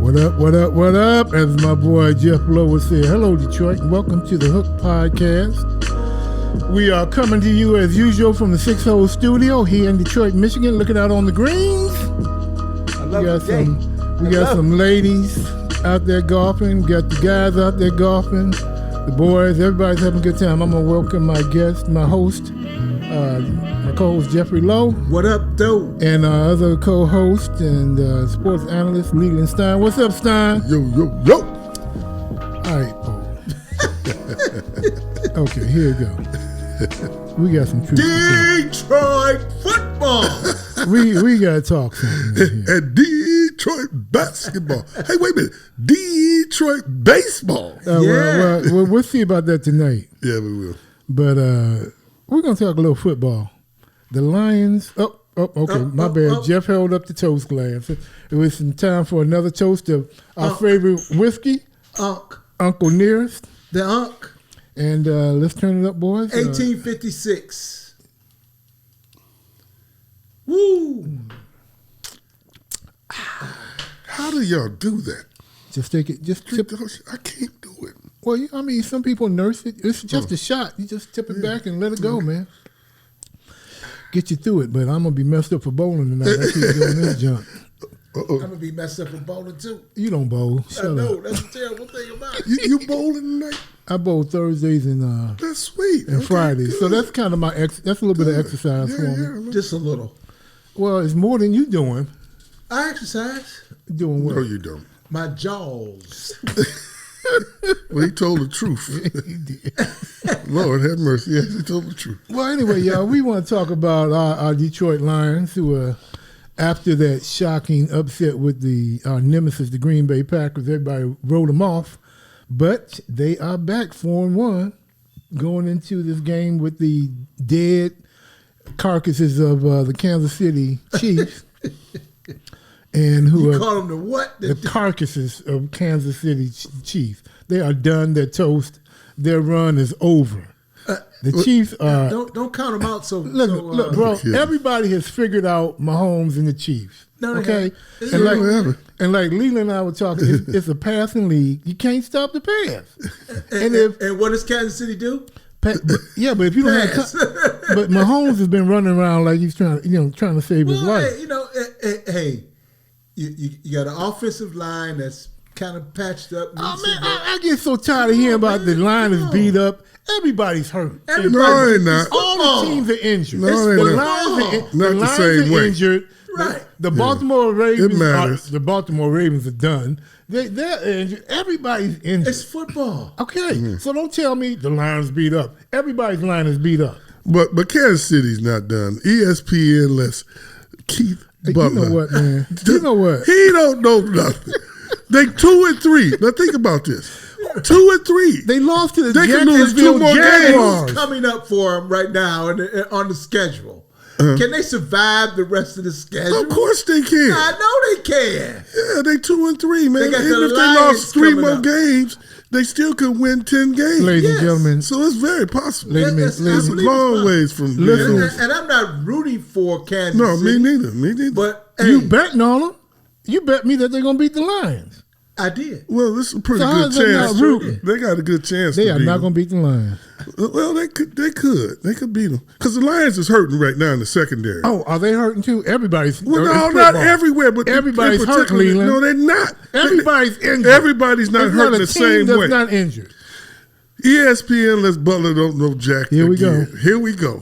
What up? As my boy Jeff Lowe would say, hello Detroit, and welcome to the Hook Podcast. We are coming to you as usual from the 6-hole studio here in Detroit, Michigan, looking out on the greens. We got some ladies out there golfing, got the guys out there golfing, the boys, everybody's having a good time. I'm going to welcome my guest, my host, my co-host Jeffrey Lowe. What up, though? And our other co-host and sports analyst, Leland Stein. What's up, Stein? Yo. All right, okay, here we go. We got some truth. Detroit football. we got to talk something here. And Detroit basketball. Hey, wait a minute. Detroit baseball. Well, we'll see about that tonight. Yeah, we will. But we're going to talk a little football. The Lions. Okay. My bad. Jeff held up the toast glass. It was some time for another toast of our favorite whiskey. Uncle Nearest. The Unc. And let's turn it up, boys. 1856. Woo! How do y'all do that? Just take it. Just tip. I can't do it. Well, I mean, some people nurse it. It's just a shot. You just tip it back and let it go, man. Get you through it. But I'm gonna be messed up for bowling tonight. I keep doing this junk. I'm gonna be messed up for bowling too. You don't bowl. I know. That's a terrible thing about it. You bowling tonight? I bowl Thursdays and that's sweet. And Fridays. Good. So that's kind of that's a little bit of exercise for me. Yeah, just a little. Well, it's more than you doing. I exercise. Doing what? No, you don't. My jaws. Well, he told the truth. He did. Lord have mercy. Yes, he told the truth. Well, anyway, y'all, we want to talk about our Detroit Lions, who after that shocking upset with our nemesis, the Green Bay Packers, everybody wrote them off. But they are back 4-1, going into this game with the dead carcasses of the Kansas City Chiefs. And who you call them the what? The carcasses of Kansas City Chiefs. They are done. They're toast. Their run is over. The Chiefs are. Don't count them out. Look, bro. Everybody has figured out Mahomes and the Chiefs. No, okay, and like Leland and I were talking, it's a passing league. You can't stop the pass. And what does Kansas City do? But if you don't have time, but Mahomes has been running around like he's trying to save his life. Hey, you got an offensive line that's kind of patched up. I get so tired of hearing about the line is beat up. Everybody's hurt. No, they're not. All the teams are injured. The Lions are injured. Right. The Baltimore Ravens are done. They're injured. Everybody's injured. It's football. Okay. So don't tell me the Lions beat up. Everybody's line is beat up. But Kansas City's not done. ESPN lets Keith Butler. You know what, man? You know what? He don't know nothing. They 2-3. Now think about this. 2-3. They lost to the They can lose 2 more Jaguars. games. Coming up for them right now on the schedule. Can they survive the rest of the schedule? Of course they can. I know they can. Yeah, they 2-3, man. Even if they lost 3 more games, they still could win 10 games. Ladies and gentlemen. So it's very possible. Ladies, it's a long ways from and I'm not rooting for Kansas City. Me neither. But you betting on them. You bet me that they're going to beat the Lions. I did. Well, this is a pretty good chance. They got a good chance. They are not going to beat the Lions. Well, they could beat them because the Lions is hurting right now in the secondary. Oh, are they hurting too? Everybody's. Well, no, not everywhere, but everybody's hurting. Leland. No, they're not. Everybody's injured. Everybody's not hurting the same way. That's not injured. ESPN lets Butler don't know Jack. Here we go.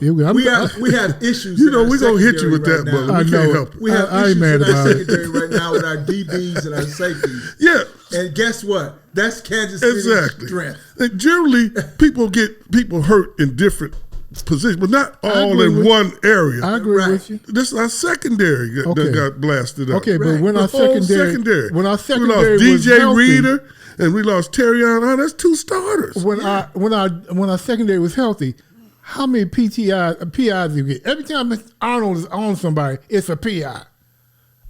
We have issues. We're gonna hit you with that, Butler. We can't help it. We have issues in our secondary right now with our DBs and our safeties. Yeah. And guess what? That's Kansas City's strength. And generally, people hurt in different positions, but not all in one area. I agree with you. This our secondary that got blasted up. Okay, but when our secondary we lost was DJ healthy, Reader and we lost Terrion. That's 2 starters. When our secondary was healthy, how many PIs do you get? Every time Arnold is on somebody, it's a PI.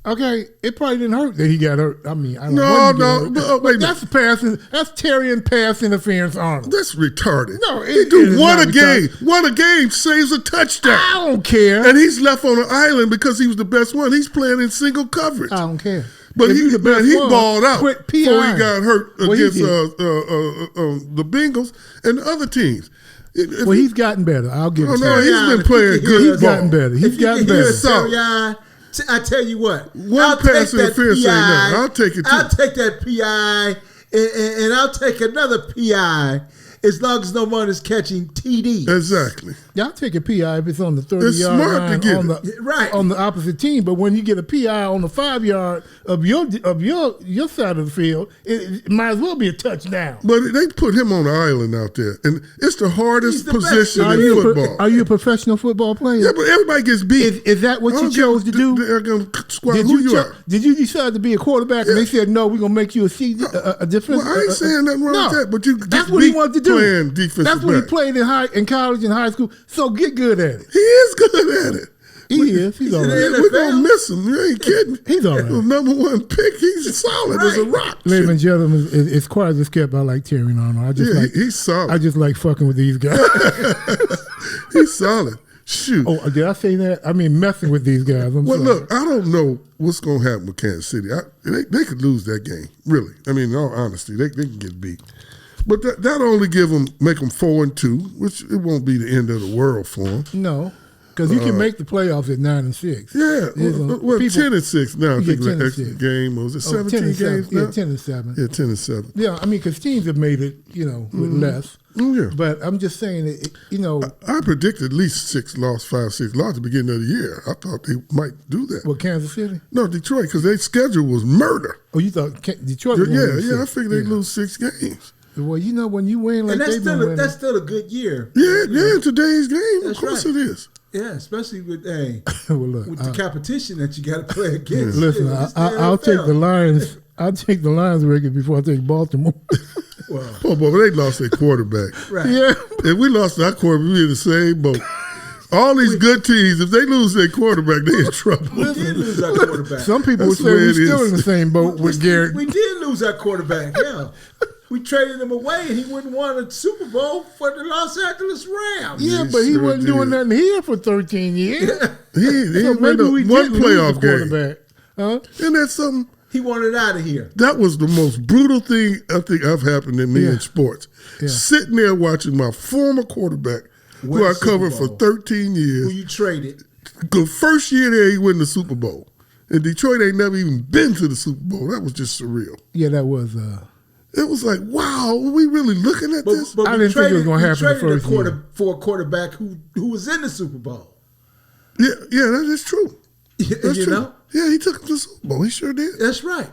Okay, it probably didn't hurt that he got hurt. I mean, I don't know. No, wait a minute. That's passing. That's Terrian pass interference, Arnold. That's retarded. No, he do one a game. One a game saves a touchdown. I don't care. And he's left on an island because he was the best one. He's playing in single coverage. I don't care. But if he you the best one, balled out quit before PI. he got hurt Well, he against did. the Bengals and the other teams. Well, he's gotten better. I'll give it to no, him. he's been playing good He's ball. gotten better. He's If you gotten can hear better. Sirianni, I tell you what. One pass interference ain't nothing. I'll take it, too. I'll take that PI, and I'll take another PI as long as no one is catching TD. Exactly. Y'all take a PI if it's on the 30-yard It's smart to line get on it. the Right. on the opposite team. But when you get a PI on the 5-yard of your side of the field, it might as well be a touchdown. But they put him on the island out there, and it's the hardest He's the best position in in the league. football. Are you a professional football player? Yeah, but everybody gets beat. Is that what I you don't chose to give do? They're gonna squat who you are. Did you decide to be a quarterback and they said no? We're gonna make you a defense. Well, I ain't saying nothing wrong with that, but you that's get what he beat wanted to do. playing defensive That's what he back. played in college and high school. So get good at it. He is good at it. He is. He's all in right. the We're NFL? gonna miss him. You ain't kidding. He's all right. The number one pick. He's solid as a Right. rock. Ladies and gentlemen, it's quiet as kept. I like Terry Arnold. I just Yeah, like he's solid. I just like fucking with these guys. He's solid. Shoot. Oh, did I say that? I mean, messing with these guys. I'm Well, sorry. look, I don't know what's going to happen with Kansas City. They could lose that game, really. I mean, in all honesty, they can get beat. But that only make them 4-2, which it won't be the end of the world for them. No, because you can make the playoffs at 9-6. Yeah, well, 10-6 now. I think get it's 10 an extra and 6. game. Was it 17 10 and 7. games now? Yeah, 10-7. Yeah, 10-7. Yeah, I mean, because teams have made it, with less. Oh, yeah. But I'm just saying, that, I predicted at least 5, 6 losses at the beginning of the year. I thought they might do that. what, Kansas City? No, Detroit, because their schedule was murder. Oh, you thought Detroit was gonna lose Yeah, I 6. figured they'd lose 6 games. Well, when you win like And they've been winning. that's still a good year. Yeah, in today's game, That's of course right. it is. Yeah, especially with well, look, with the competition that you got to play against. listen, It's the I'll take NFL. the Lions. I'll take the Lions record before I take Baltimore. Well, Oh, boy, they lost their quarterback. right. Yeah. If we lost our quarterback, we'd be in the same boat. All these good teams, if they lose their quarterback, they're in trouble. We did lose our quarterback. Some people would That's say the way we're it still is. in the same boat with Garrett. We did lose our quarterback. Yeah, we traded him away, and he wouldn't want a Super Bowl for the Los Angeles Rams. Yeah, He but he sure wasn't doing did. nothing here for 13 years. He So won maybe we one did lose playoff the game. quarterback. Huh? And that's something. He wanted out of here. That was the most brutal thing I think I've happened to me Yeah. in sports. Yeah. Sitting there watching my former quarterback, Win who I the Super covered for Bowl. 13 Who years, you traded? the first year there he win the Super Bowl. And Detroit ain't never even been to the Super Bowl. That was just surreal. Yeah, that was. It was like, wow, are we really looking at this? I didn't think it was gonna happen the first year. for a quarterback who was in the Super Bowl. Yeah, that is true. That's you true. know, Yeah, he took him to the Super Bowl. He sure did. that's right.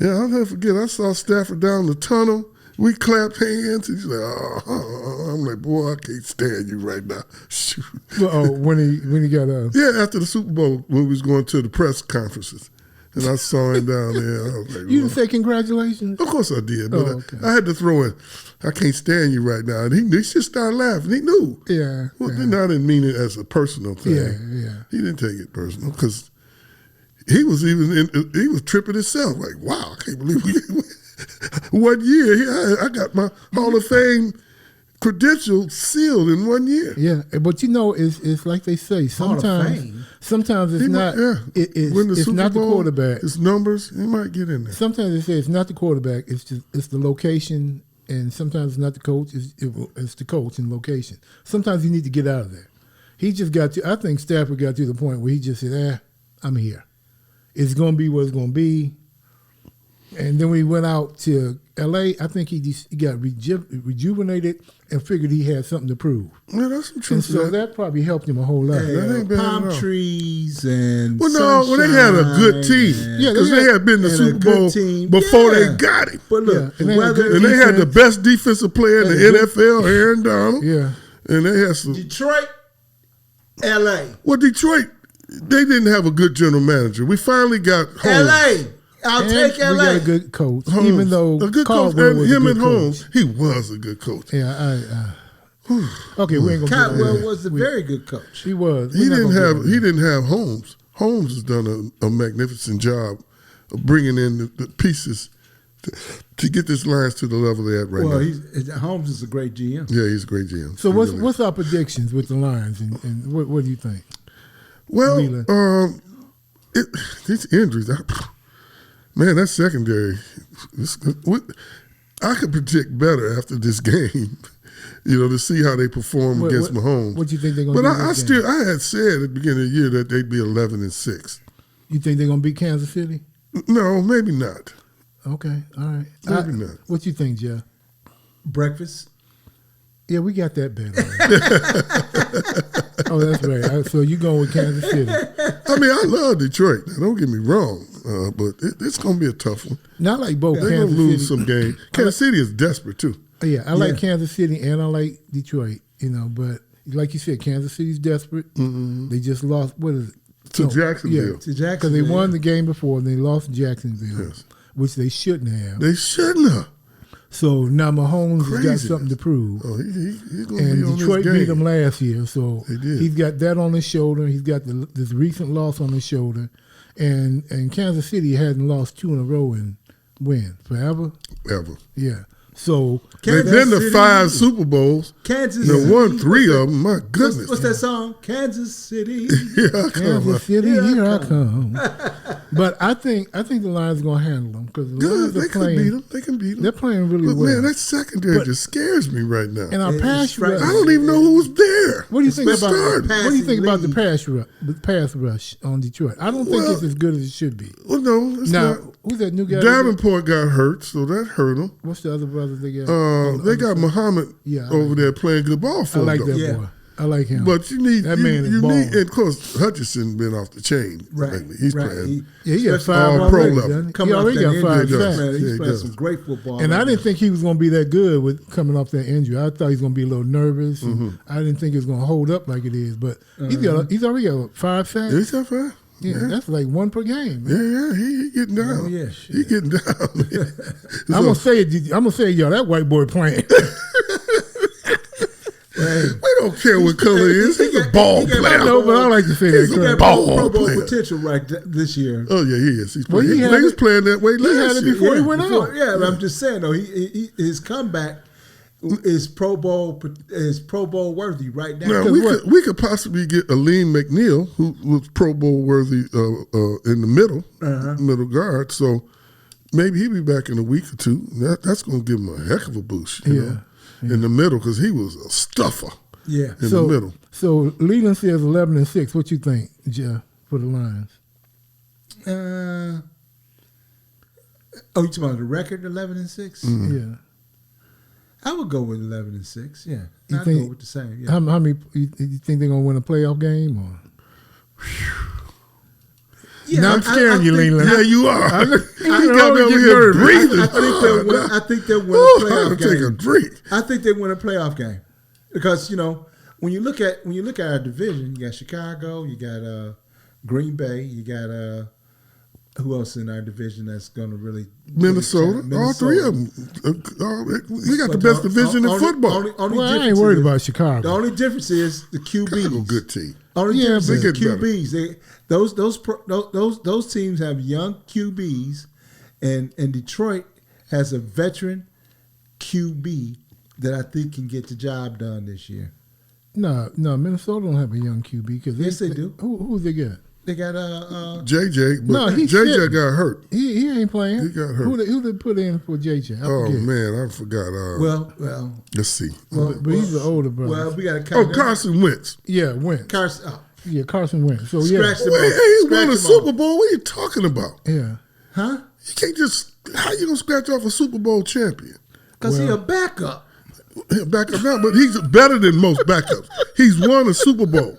Yeah, I'll never forget. I saw Stafford down the tunnel. We clapped hands. He's like, I'm like, boy, I can't stand you right now. Shoot. When he got Yeah, after the Super Bowl, when we was going to the press conferences, and I saw him down there. I was like, you well, didn't say congratulations. of course I did, but okay. I had to throw in, I can't stand you right now. And he just started laughing. He knew. Yeah, Well, yeah. then I didn't mean it as a personal thing. Yeah. He didn't take it personal because he was he was tripping himself. Like, wow, I can't believe we 1 year. I got my Hall of Fame credential sealed in 1 year. Yeah, but it's like they say. Hall of Fame. Sometimes it's He not. might- yeah. Win the It's Super not the Bowl, quarterback. His numbers, he might get in there. Sometimes they say it's not the quarterback. It's the location, and sometimes it's not the coach. It's the coach and location. Sometimes you need to get out of there. He just got to. I think Stafford got to the point where he just said, I'm here. It's going to be what it's going to be. And then when he went out to L.A., I think he got rejuvenated and figured he had something to prove. Yeah, that's some And truth. so to that. that probably helped him a whole lot. That ain't bad at palm all. trees and Well, no, well, they had a good team. Yeah, Because they had been to the and a Super good Bowl team. before Yeah. they got him. But look, Yeah, and the they had a weather. good And they had the defense. best defensive player in the And good- NFL, Aaron Donald. Yeah. And they had some. Detroit, L.A. Well, Detroit, they didn't have a good general manager. We finally got Holmes. L.A. I'll And take we L.A. got a good coach, Holmes. even though a good coach, Caldwell and was a him good and coach. Holmes, he was a good coach. Yeah, okay, we ain't gonna. Caldwell do was a very good coach. He was. He We're not didn't gonna have do Holmes. Holmes has done a magnificent job of bringing in the pieces to get this Lions to the level they're at right Well, now. Holmes is a great GM. Yeah, he's a great GM. So He really is. what's our predictions with the Lions, and what do you think? Well, Leland? these injuries. Man, that secondary, I could predict better after this game, to see how they perform against Mahomes. What do you think they're going to do? But I had said at the beginning of the year that they'd be 11-6. You think they're going to beat Kansas City? No, maybe not. Okay, all right. Maybe not. What you think, Jeff? Breakfast. Yeah, we got that bet. Oh, that's right. So you going with Kansas City? I mean, I love Detroit. Now, don't get me wrong, but it's going to be a tough one. Not like both. They're going to lose some games. Kansas City is desperate too. Yeah, I like Kansas City and I like Detroit. But like you said, Kansas City's desperate. Mm-hmm. They just lost. What is it? To Jacksonville. Yeah, to Jacksonville. Because they won the game before and they lost to Jacksonville, which they shouldn't have. They shouldn't have. So now Mahomes has got something to prove. Oh, he's going to and be on Detroit this game. beat them last year, so they did. He's got that on his shoulder. He's got this recent loss on his shoulder, and Kansas City hasn't lost 2 in a row in forever. Ever. Yeah. So they've been to 5 Super Bowls. Kansas City. They won 3 of them. My goodness. What's that song? Kansas City. Kansas City, here I come. But I think the Lions are going to handle them because the Lions are playing. They can beat them. They're playing really well. Man, that secondary just scares me right now. And our pass rush. I don't even know who's there. What do you think about the pass rush on Detroit? I don't think it's as good as it should be. Well, no, it's not. Who's that new guy? Davenport got hurt, so that hurt him. What's the other brothers they got? They got Muhammad over there playing good ball for them. I like that boy. I like him. But you need that man is balling. And of course Hutchinson been off the chain lately. He's playing. He got 5 pro already, level. He already got 5 sacks. He's playing some great football. And I didn't think he was going to be that good with coming off that injury. I thought he was going to be a little nervous. Mm-hmm. I didn't think he was going to hold up like it is. But he's already got 5 sacks. He's got 5. Yeah, that's like 1 per game. Man. Yeah, he getting down. Oh, yeah, he getting down. I'm gonna say, y'all, that white boy playing. We don't care what color he is. He's a ball player. I know, but I like to say that. He got Pro Bowl potential this year. Oh yeah, he is. He's playing. He was playing that way last year. He had it before he went out. Yeah, but I'm just saying though, his comeback is Pro Bowl worthy right now. Now we could possibly get Aleem McNeil, who was Pro Bowl worthy in the middle guard. So maybe he'll be back in a week or 2. That's going to give him a heck of a boost. You know, in the middle because he was a stuffer. Yeah, in the middle. So Leland says 11-6. What you think, Jeff, for the Lions? You talking about the record 11-6? Mm-hmm. Yeah. I would go with 11-6. Yeah, I'd go with the same. Yeah. How many? You think they're gonna win a playoff game? Or? Yeah, now I'm scaring you, Leland. Yeah, you are. You got me over here breathing. I think they'll win a playoff game. Take a drink. I think they win a playoff game because when you look at our division, you got Chicago, you got Green Bay, you got who else in our division that's going to really Minnesota. All 3 of them. We got the best division in football. I ain't worried about Chicago. The only difference is the QBs. Chicago, good team. Only difference is the QBs. Those teams have young QBs, and Detroit has a veteran QB that I think can get the job done this year. No, Minnesota don't have a young QB because yes, they do. Who they got? They got JJ. But no, JJ got hurt. He ain't playing. He got hurt. Who they put in for JJ? Man, I forgot. Well. Let's see. But he's the older brother. Well, we got Carson Wentz. Yeah, Wentz. Carson Wentz. So he won a Super Bowl. What are you talking about? Yeah. Huh? You can't just. How you gonna scratch off a Super Bowl champion? Because he's a backup. Backup now, but he's better than most backups. He's won a Super Bowl.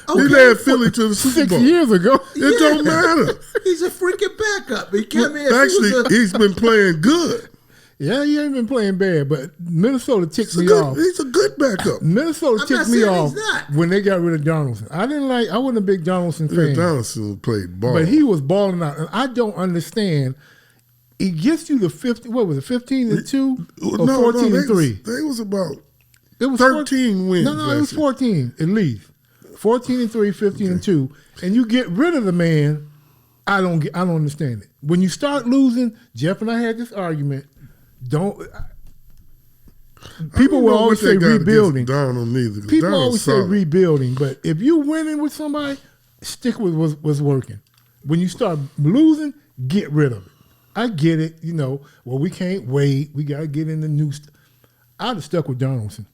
Okay. He led Philly to the Super Bowl 6 years ago. It don't matter. He's a freaking backup. He came in. Actually, he's been playing good. Yeah, he ain't been playing bad, but Minnesota ticked me off. He's a good backup. Minnesota ticked me off when they got rid of Donaldson. I wasn't a big Donaldson fan. Yeah, Donaldson played ball. But he was balling out. And I don't understand. He gets you the 50, what was it, 15-2 or 14-3? They was about 13 wins. No, it was 14 at least. 14-3, 15-2, and you get rid of the man. I don't understand it. When you start losing, Jeff and I had this argument. People will always say rebuilding. People always say rebuilding, but if you winning with somebody, stick with what's working. when you start losing, get rid of it. I get it. Well, we can't wait. We got to get in the new stuff. I'd have stuck with Donaldson.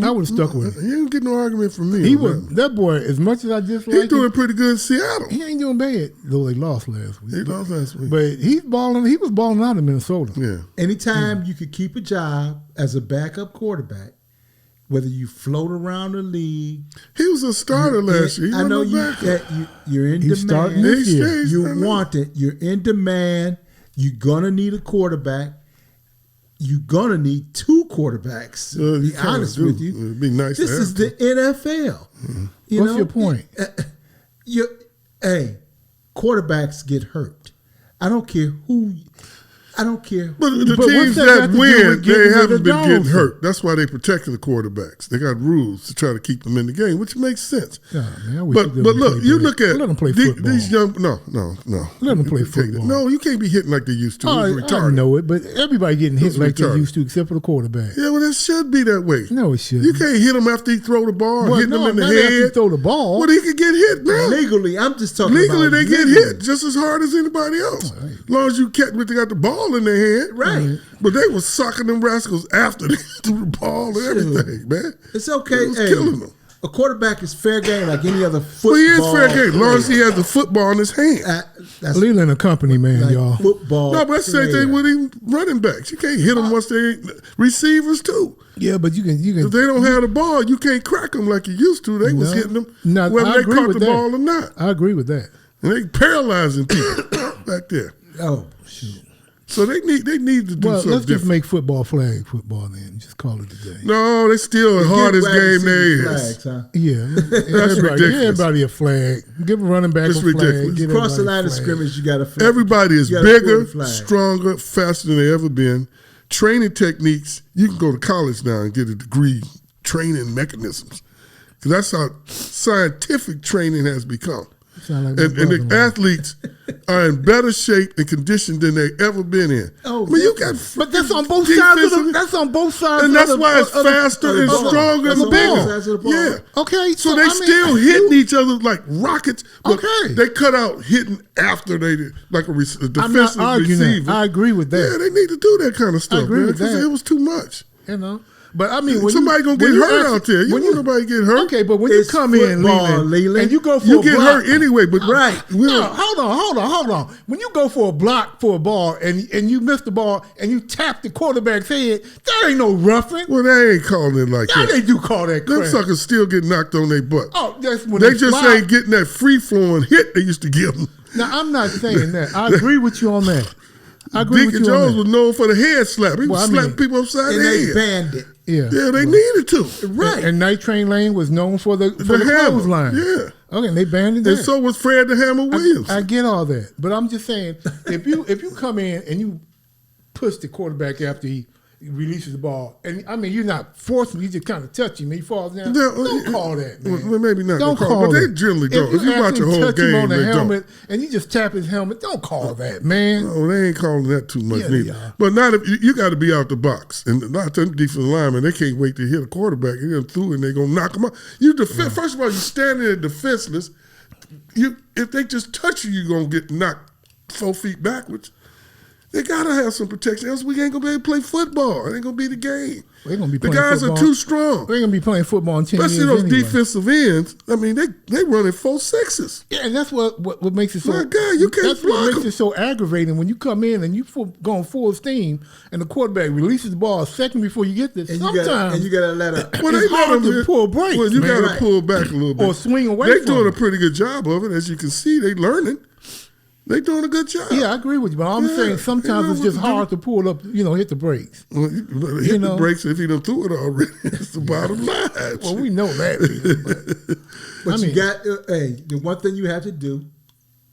I would have stuck with him. You didn't get no argument from me. He was that boy. As much as I dislike He's doing pretty good in Seattle. he ain't doing bad. Though they lost last week. He lost last week. But he's balling. He was balling out in Minnesota. Yeah. Anytime you could keep a job as a backup quarterback, whether you float around the league. He was a starter last year. I know you're in He's starting demand. this year. You want it. You're in demand. You're gonna need a quarterback. You're gonna need two quarterbacks. To be honest with you, it'd be nice. This is the NFL. Mm-hmm. What's your point? Quarterbacks get hurt. I don't care who. But the But teams what's that got that to do win, with they getting rid haven't of been getting Donaldson? hurt. That's why they protecting the quarterbacks. They got rules to try to keep them in the game, which makes sense. Nah, man, I wish But they look, played you better. look at Let them play these football. young. No. Let them play You can't- football. No, you can't be hitting like they used to. It's I retarded. know it, but everybody getting hit It's like they retarded. used to, except for the quarterback. Yeah, well, that should be that way. No, it shouldn't. You can't hit him after he throw the ball, Well, hitting him in the not after you head. throw the ball. Well, he could get hit now. legally. I'm just talking Legally, about they get legally. hit just as hard as anybody else. As long as you they got the ball in their hand. Right. But they was sucking them rascals after they threw the ball and everything, man. It's okay. It was killing them. A quarterback is fair game like any other football. Well, he is fair game, as long as he player. has the football in his hand. That's Leland and company, man, like y'all. football. No, but that's the same player. thing with even running backs. You can't hit them once they receivers too. Yeah, but you can. If they don't have the ball, you can't crack them like you used to. They was hitting them No, whether I they agree caught with the that. ball or not. I agree with that. And they paralyzing people back there. Oh shoot. So they need to do Well, something let's just different. make football flag football then. Just call it a day. No, they still the hardest Get game there wagon is. flags, huh? Yeah, ridiculous. Everybody a flag. Give a running back It's a flag. ridiculous. Give Cross the everybody a line of flag. scrimmage, you got a flag. Everybody is You gotta pull bigger, the flag. stronger, faster than they ever been. Training techniques, you can go to college now and get a degree training mechanisms. Because that's how scientific training has become. Sound like my And the brother-in-law. athletes are in better shape and condition than they ever been in. Oh, I mean, you got But that's on both sides of the. That's on both sides. and of that's the, why it's of the- faster of the and ball. stronger That's and on both bigger. sides of the ball. Yeah. Okay, So they I mean, still hitting each other like rockets, but Okay. they cut out hitting after they did, like a I'm not defensive arguing receiver. that. I agree with that. Yeah, they need to do that kind of stuff, agree man, with because that. it was too much. You know, but I mean, when Somebody you, gonna when get you hurt actually- out there. You when want nobody get hurt. Okay, but when you It's come in, football, Leland, and you go for You a get block, hurt anyway, but Right. we No, don't- hold on. When you go for a block for a ball and you miss the ball and you tap the quarterback's head, there ain't no roughing. well, they ain't calling it like Yeah, that. they do call that Them crap. suckers still get knocked on their butt. Oh, that's when They just fly. ain't getting that free flowing hit they used to give them. Now I'm not saying that. I agree with you on that. I agree Deacon with you Jones on was that. known for the head slap. He Well, was I mean- slapping people upside And the they head. banned it. Yeah, Yeah, they needed to. Right. And Night Train Lane was known for the hammer. clothesline. Yeah. Okay, and they banned it. And there. so was Fred the Hammer Williams. I get all that, but I'm just saying if you come in and you push the quarterback after he releases the ball, and I mean you're not forcing, you just kind of touch him, he falls down. Don't call that, man. Well, maybe not. Don't Don't call but they that. generally don't. If you watch a actually whole touch him game, on the they helmet and you just tap his helmet, don't call that, man. don't. Oh, they ain't calling that too much Yeah, they neither. are. But not if you got to be out the box. And a lot of them defensive linemen, they can't wait to hit a quarterback and get through and they're going to knock him out. First of all, you standing there defenseless. If they just touch you, you're going to get knocked 4 feet backwards. They gotta have some protection, else we ain't gonna be able to play football. It ain't gonna be the game. We're gonna be The playing guys football. are too strong. We're gonna be playing football in 10 Especially years those anyway. defensive ends. I mean, they running 4.6s. Yeah, and that's what makes it so. My God, you can't That's block what makes him. it so aggravating when you come in and you going full steam, and the quarterback releases the ball a second before you get there. And Sometimes you gotta let up. Well, it's they let hard them to pull breaks. Well, you man. gotta pull back a little bit Or swing away They're from doing a it. pretty good job of it, as you can see. They learning. They doing a good job. Yeah, I agree with you, but I'm Yeah, saying they sometimes know it's what just to do. hard to pull up, hit the brakes. Well, you better hit know. the brakes if he done threw it already. That's the bottom line. Well, we know that. Peter, But I mean- you got, the one thing you have to do,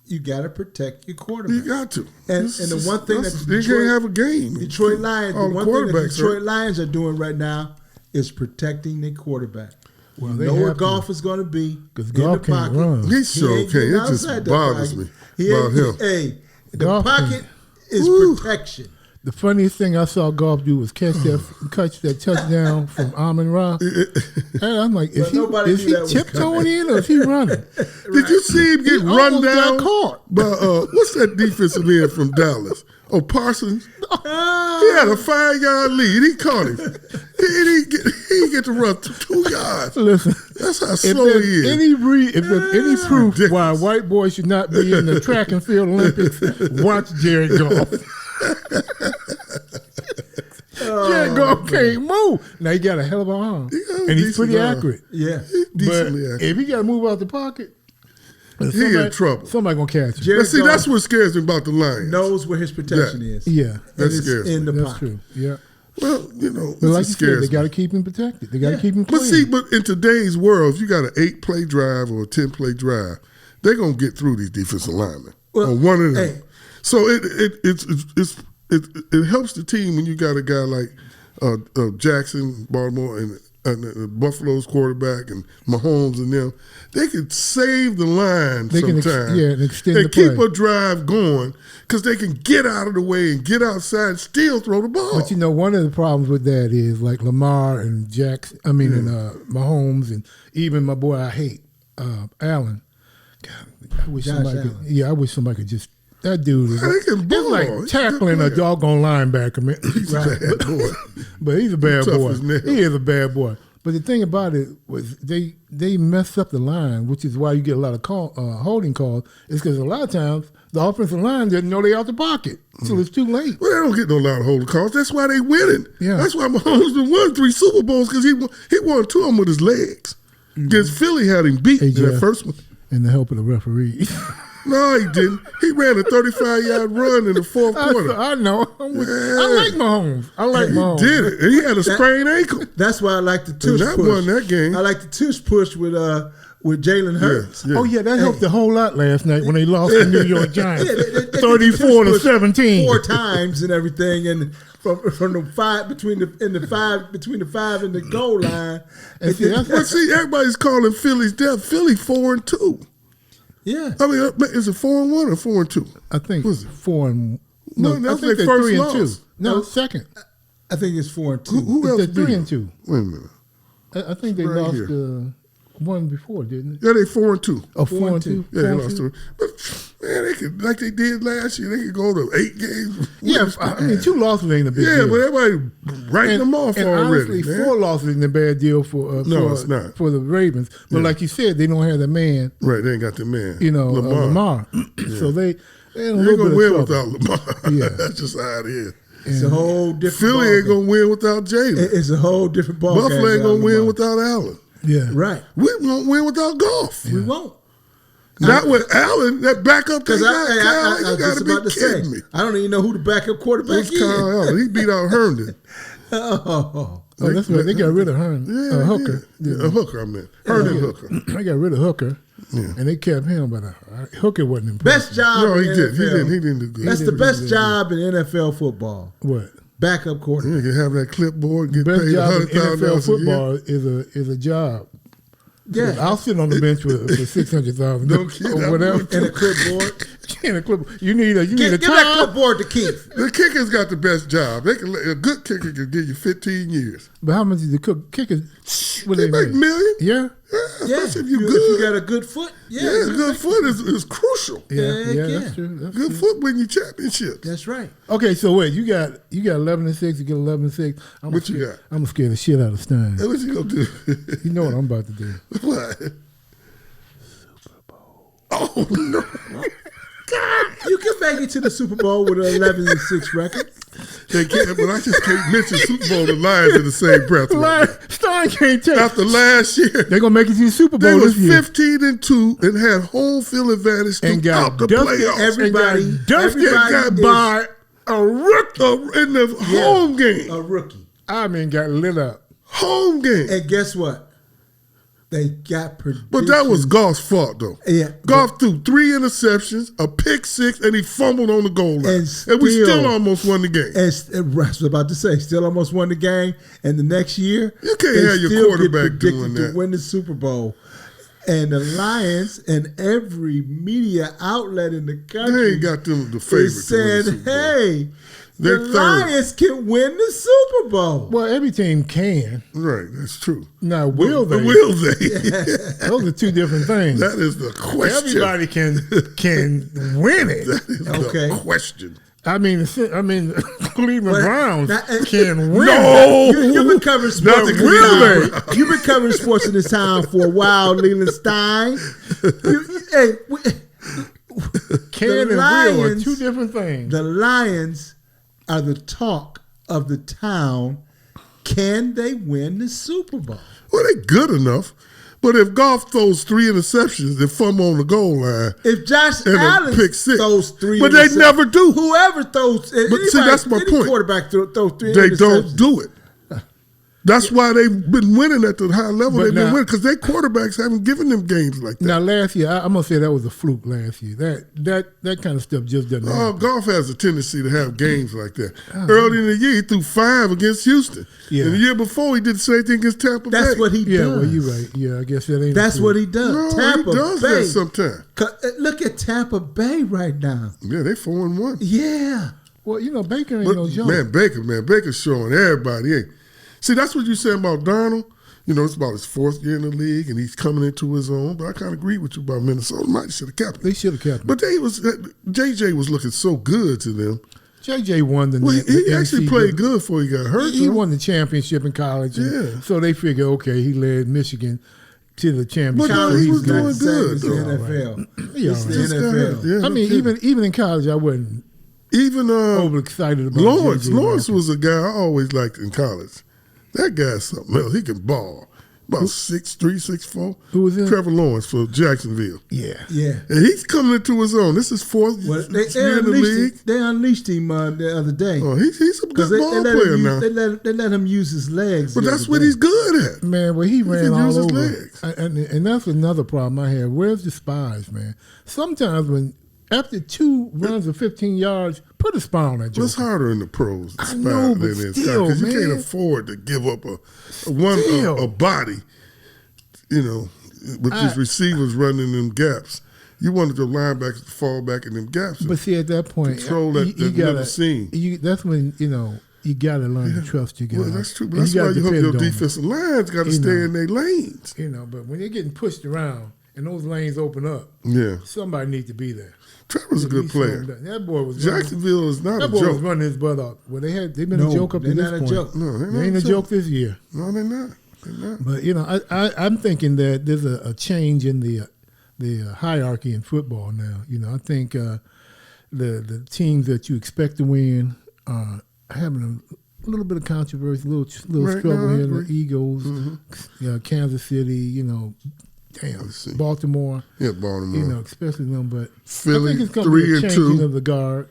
you got to protect your quarterback. You got to. And the one thing that they can't have a game. Detroit Lions, All the the one thing that quarterbacks Detroit hurt. Lions are doing right now is protecting their quarterback. Well, You they know where have to. Goff is going to be 'Cause in Goff the can't pocket. run. He sure ain't can. getting It just outside that bothers pocket. me He about ain't- him. Hey, the Goff pocket is Woo. protection. The funniest thing I saw Goff do was catch that touchdown from Amon Ra. And I'm like, is he tiptoeing in or is he running? Did you see him get run down? Got caught. But what's that defensive end from Dallas? Oh, Parsons. He had a 5-yard lead. He caught him. He didn't get to run 2 yards. Listen, that's how slow he is. If there's any proof ridiculous. Why a white boy should not be in the track and field Olympics, watch Jared Goff. Jared Goff can't move. Now he got a hell of an arm, and he's pretty accurate. Yeah, decently accurate. If he got to move out the pocket, he in trouble. Somebody gonna catch him. See, that's what scares me about the Lions. Knows where his protection is. Yeah, that scares me. In the that's pocket. true. Yeah. Well, you know, but like you said, they got to keep him protected. They got to keep him clean. But in today's world, if you got an 8-play drive or a 10-play drive, they're gonna get through these defensive linemen on one of them. Hey. So it helps the team when you got a guy like Jackson, Baltimore, and Buffalo's quarterback and Mahomes and them. They could save the line sometimes. And extend the keep play. A drive going because they can get out of the way and get outside and still throw the ball. But you know, one of the problems with that is like Lamar and Jackson. I mean, and Mahomes and even my boy I hate, Allen. God, I wish somebody could. Yeah, I wish somebody could just. That dude is like tackling a doggone linebacker, man. He's a bad boy. But he's a bad boy. As nails. He is a bad boy. But the thing about it was they messed up the line, which is why you get a lot of holding calls. Is because a lot of times the offensive line didn't know they out the pocket until it's too late. Well, they don't get no lot of holding calls. That's why they winning. Yeah. That's why Mahomes won 3 Super Bowls because he won 2 of them with his legs. Against Philly had him beat in that first one. And the help of the referee. No, he didn't. He ran a 35-yard run in the fourth quarter. I know. I like Mahomes. He did it. And he had a sprained ankle. That's why I like the tush push. Won that game. I like the tush push with Jalen Hurts. Yeah. Oh, yeah, that helped a whole lot last night when they lost the New York Giants. 34-17. 4 times and everything. And from the 5 between the 5 and the goal line. And see, everybody's calling Philly's death. Philly 4-2. Yeah. I mean, is it 4-1 or 4-2? I think it's 4-1. No, I think they're 3-2. No, second. I think it's 4-2. Who else? They're 3-2. Wait a minute. I think they lost one before, didn't they? Yeah, they 4-2. Oh, 4-2. Yeah, they lost 2. But man, they could, like they did last year, they could go to 8 games. Yeah, I mean, 2 losses ain't a big deal. Yeah, but everybody writing them off and already. Honestly, 4 losses ain't a bad deal for it's not. for the Ravens. But like you said, they don't have the man. Right, they ain't got the man. You know, Lamar. So they ain't gonna win without Lamar. Yeah, that's just how it is. It's a whole different. Philly ain't gonna win without Jalen. It's a whole different ball. Buffalo ain't gonna win without Allen. Yeah, right. We won't win without Goff. We won't. Not with Allen, that backup. Because I got to be kidding me. I don't even know who the backup quarterback is. Kyle Allen. He beat out Herndon. That's right. They got rid of Herndon. Hooker. Yeah, a Hooker, I meant. Herndon Hooker. They got rid of Hooker. Yeah. And they kept him, but Hooker wasn't impressive. Best job. No, he did. He didn't do good. That's the best job in NFL football. What? Backup quarterback. You can have that clipboard. Get best paid job in $100,000 NFL football is a job. Yeah, I'll sit on the bench for $600,000 or whatever. And a clipboard. And a clipboard. You need a give that clipboard to Keith. The kicker's got the best job. A good kicker can give you 15 years. But how much is the kicker? They make $1 million. Yeah. Especially if you good. If you got a good foot. Yeah, good foot is crucial. Yeah, that's true. Good foot win you championships. That's right. Okay, so wait, you got 11-6. You get 11-6. What you got? I'm gonna scare the shit out of Stein. What you gonna do? You know what I'm about to do. What? Super Bowl. Oh no. God, you can make it to the Super Bowl with an 11-6 record. They can't, but I just can't mention Super Bowl and Lions in the same breath. Stein can't take. After last year, they're gonna make it to the Super Bowl. They this was year. 15-2 and had home field advantage throughout the playoffs. Everybody got by a rookie in the home game. A rookie. I mean, got lit up. Home game. And guess what? They got predictions. But that was Goff's fault, though. Yeah. Goff threw 3 interceptions, a pick 6, and he fumbled on the goal line. And we still almost won the game. And I was about to say, still almost won the game. And the next year, you can't have your quarterback doing that. To win the Super Bowl. And the Lions and every media outlet in the country they ain't got them the favorites. said, hey, The Lions can win the Super Bowl. Well, every team can. Right, that's true. Now, will they? Will they? Those are two different things. That is the question. Everybody can win it. That is the question. I mean, Cleveland Browns can win. No, you've been covering sports. You've been covering sports in this town for a while, Leland Stein. Can and will are two different things. The Lions are the talk of the town. Can they win the Super Bowl? Well, they're good enough. But if Goff throws 3 interceptions and fumble on the goal line, if Josh Allen pick 6, throws 3, but they never do. Whoever throws, that's my point. Quarterback throw 3. They don't do it. That's why they've been winning at the high level. They've been winning because their quarterbacks haven't given them games like that. Now, last year, I'm gonna say that was a fluke. Last year, that kind of stuff just doesn't happen. Goff has a tendency to have games like that. Early in the year, he threw 5 against Houston. Yeah. And the year before, he did the same thing against Tampa Bay. That's what he does. Yeah, well, you're right. Yeah, I guess that ain't. That's what he does. No, Tampa he does Bay. that sometimes. Look at Tampa Bay right now. Yeah, they 4-1. Yeah. Well, Baker ain't no joke. Baker's showing everybody. See, that's what you said about Darnold. It's about his 4th year in the league, and he's coming into his own. But I kind of agree with you about Minnesota. Might should have kept him. They should have kept him. But JJ was looking so good to them. JJ won the. Well, he actually played good before he got hurt. He won the championship in college. So they figure, okay, he led Michigan to the championship. But he was doing good. It's the NFL. It's the NFL. Yeah, I mean, even in college, I wasn't overexcited about Lawrence. JJ Lawrence was a guy I always liked in college. That guy's something else. He can ball. About 6'3", 6'4". Who was that? Trevor Lawrence for Jacksonville. Yeah. And he's coming into his own. This is 4th year in the league. They unleashed him the other day. Oh, he's a good ball player now. They let him use his legs. But that's what he's good at. Man, well, he ran all over. Legs. And that's another problem I have. Where's the spies, man? Sometimes after 2 runs of 15 yards, put a spy on that joker. It's harder in the pros. I know, but still, because you can't afford to give up a body, with these receivers running them gaps. You wanted the linebackers to fall back in them gaps. But see, at that point, control that they've never seen. That's when you got to learn to trust your guys. Well, that's true. But that's why you hope your defensive lines got to stay in their lanes. But when they're getting pushed around and those lanes open up, somebody needs to be there. Trevor's a good player. That boy was Jacksonville is not a joke. That boy was running his butt up. Well, they've been a joke up to this point. Joke. No, they ain't a joke this year. No, they're not. But I'm thinking that there's a change in the hierarchy in football now. I think the teams that you expect to win are having a little bit of controversy, a little struggle here. The Eagles, Kansas City, Baltimore. Yeah, Baltimore. Especially them. But Philly, I think it's going to be a 3-2. changing of the guard.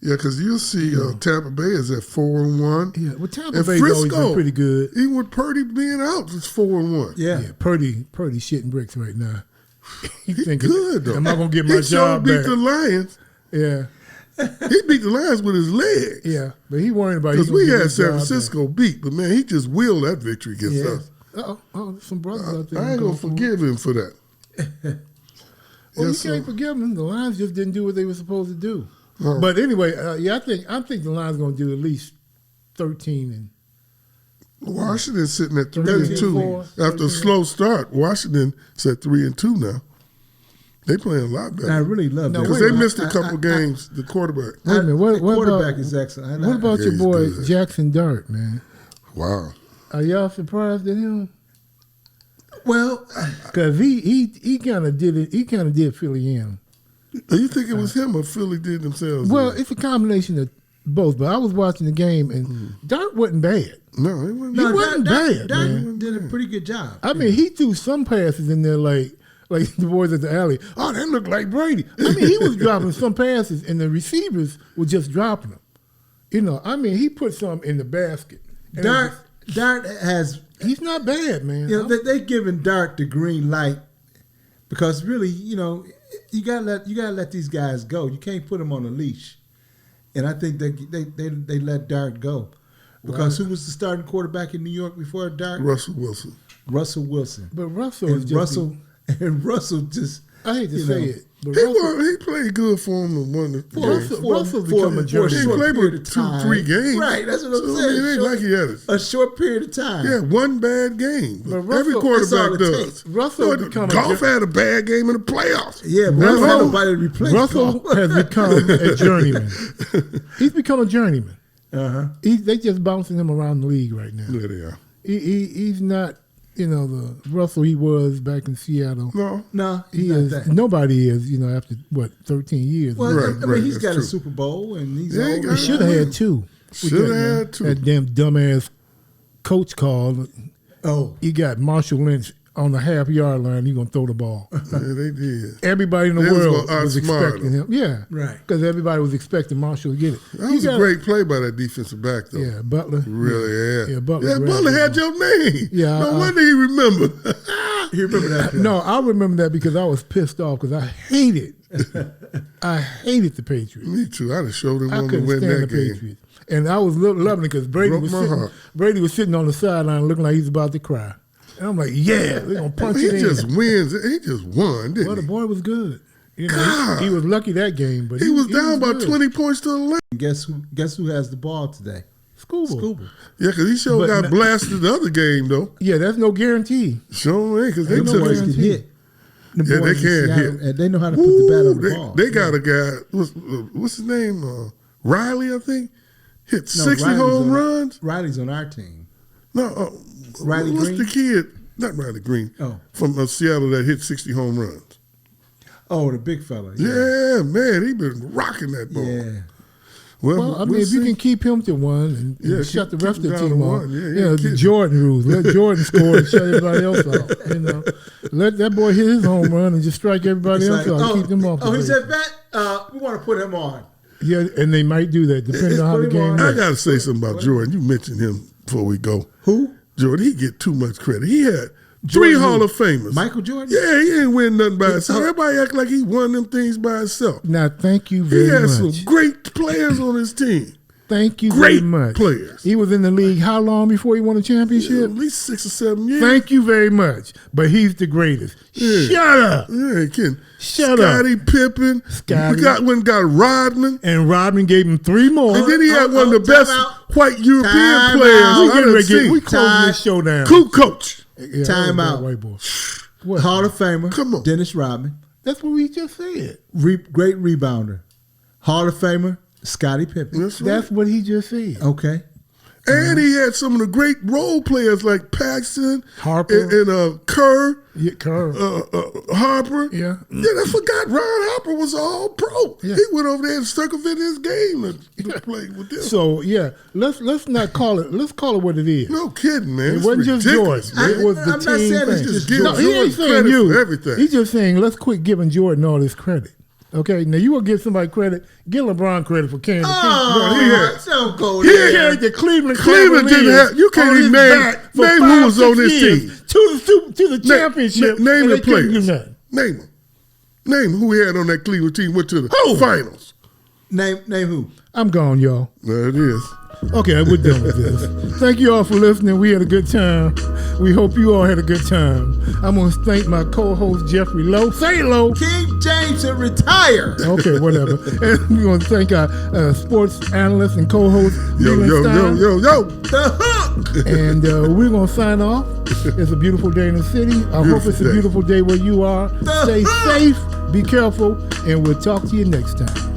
Yeah, because you'll see Tampa Bay is at 4-1. Yeah, well, Tampa Bay's always been pretty good. Even with Purdy being out, it's 4-1. Yeah, Purdy shitting bricks right now. He's good though. Am I gonna get my job back? He back? beat the Lions. Yeah. He beat the Lions with his legs. Yeah, but he worried about because we had San Francisco beat, but man, he just willed that victory against us. Some brothers out there. I ain't gonna forgive him for that. Well, you can't forgive them. The Lions just didn't do what they were supposed to do. But anyway, I think the Lions going to do at least 13 and. Washington's sitting at 3-2 after a slow start. Washington's at 3-2 now. They playing a lot better. I really love that because they missed a couple games. The quarterback. Wait a minute. What quarterback about, is excellent. What about your boy Jackson Dart, man? Wow. Are y'all surprised at him? Well, because he kind of did it. He kind of did Philly in. Do you think it was him or Philly did themselves? Well, it's a combination of both. But I was watching the game, and Dart wasn't bad. No, he wasn't. He wasn't bad. Dart did a pretty good job. I mean, he threw some passes in there like the boys at the alley. Oh, that looked like Brady. I mean, he was dropping some passes, and the receivers were just dropping them. I mean, he put some in the basket. Dart has. He's not bad, man. They're giving Dart the green light because really, you gotta let these guys go. You can't put them on a leash, and I think they let Dart go because who was the starting quarterback in New York before Dart? Russell Wilson. Russell Wilson. But Russell is just Russell just I hate to say it, but He played good for him in one of the games. Russell's become a He journeyman. played with 2-3 games. Right, that's what I'm So, saying. it ain't like he had A short period of time. Yeah, one bad game. But Every Russell- quarterback that's all it does. takes. Russell become a Golf had a bad game in the playoffs. Yeah, but Russell- Russell, nobody to replace Russell Golf. has become a journeyman. He's become a journeyman. Uh-huh. They just bouncing him around the league right now. Yeah, they are. He's not, the Russell he was back in Seattle. No, He he's not is. that. Nobody is. After 13 years. Well, Right, I mean, he's that's got true. a Super Bowl, and he's Yeah, he old. got He should have had 2. Should have had 2. That damn dumbass coach called. Oh, He got Marshall Lynch on the half-yard line. He gonna throw the ball. Yeah, they did. Everybody in the They was world gonna was outsmart expecting him. Yeah, Right. Because everybody was expecting Marshall to get it. That was a great play by that defensive back, though. Yeah, Butler. Really, yeah. Yeah, Butler Yeah, grabbed Butler it. had your name. Yeah, No wonder he remembered. you remember that? play? No, I remember that because I was pissed off because I hated the Patriots. Me too. I'd have showed him I on to couldn't win stand that the game. Patriots. And I was loving it because Broke my heart. Brady was sitting on the sideline looking like he's about to cry. And I'm like, yeah, they're going to punch He it in. just wins. He just won, didn't Well, the he? boy was good. God. He was lucky that game, but He was down by good. 20 points to 11. Guess who has the ball today? Scuba. Yeah, because he sure But got na- blasted the other game, though. Yeah, that's no guarantee. Sure ain't, because they Them took boys it. can hit. Them Yeah, they boys in can Seattle, hit. and they know how to put the bat on the ball. They got a guy, what's his name? Riley, I think. Hit 60 Riley's home on- runs. Riley's on our team. No, Riley what's Green? the kid? Not Riley Green. Oh. From Seattle that hit 60 home runs. Oh, the big fella. Yeah, man, he been rocking that ball. Yeah. Well, I mean, if you can keep him to one and shut the rest of the keep him team down to off, one. Yeah, the kidding. Jordan rules. Let Jordan score and shut everybody else out. Let that boy hit his home run and just strike everybody It's else like, out. Keep them off. Oh, the he base. said, "Bet we want to put him on." Yeah, and they might do that depending on how the Put him game on. I goes. got to say something about Jordan. You mentioned him before we go. Who? Jordan, he get too much credit. He had 3 Jordan Hall who? of Famers. Michael Jordan? Yeah, he ain't win nothing by himself. Everybody act like he won them things by himself. Now, thank you He very had much. some great players on his team. Thank you great very much. players. He was in the league how long before he won a championship? At least 6 or 7 years. Thank you very much. But he's the greatest. Yeah. Shut up. Yeah, kidding. Shut up. Scottie Pippen. Scottie. We got Rodman. And Rodman gave him 3 more. And then he had one of the time best out. white European Time players out. we I've getting ever ready to seen. we closing this show down. Cool coach. Yeah, Time that was out. White boy. What? Hall of Famer. Come on. Dennis Rodman. That's what we just said. Great rebounder. Hall of Famer. Scottie Pippen. That's right. That's what he just said. Okay. And he had some of the great role players like Paxson, Harper. and Kerr, Yeah, Kerr. Harper. Yeah. I forgot Ron Harper was all pro. Yeah. He went over there and circumvented his game to play with them. So yeah, let's not call it. Let's call it what it is. No kidding, man. It It's wasn't just ridiculous, Jordan. man. It was the I'm not team saying it's thing. just Give No, he Jordan ain't saying credit you. for everything. He's just saying let's quit giving Jordan all this credit. Okay, now you will give somebody credit. Give LeBron credit for carrying the team. Oh, he had- don't go He there. carried the Cleveland Cleveland didn't Cavaliers have- you can't on even his name- back for name 5, who was on 6 this years team. to the championship. Name and the they couldn't do players. nothing. Name them. Name who he had on that Cleveland team. Went to the Who? finals. Name who? I'm gone, y'all. There it is. Okay, we're done with this. Thank you all for listening. We had a good time. We hope you all had a good time. I'm going to thank my co-host, Jeffrey Lowe. Say Lowe. King James to retire. Okay, whatever. And we're going to thank our sports analyst and co-host, Leland Stein. Yo. The hook. And we're going to sign off. It's a beautiful day in the city. I hope it's a day. beautiful day where you are. Stay safe, be careful, and we'll talk to you next time.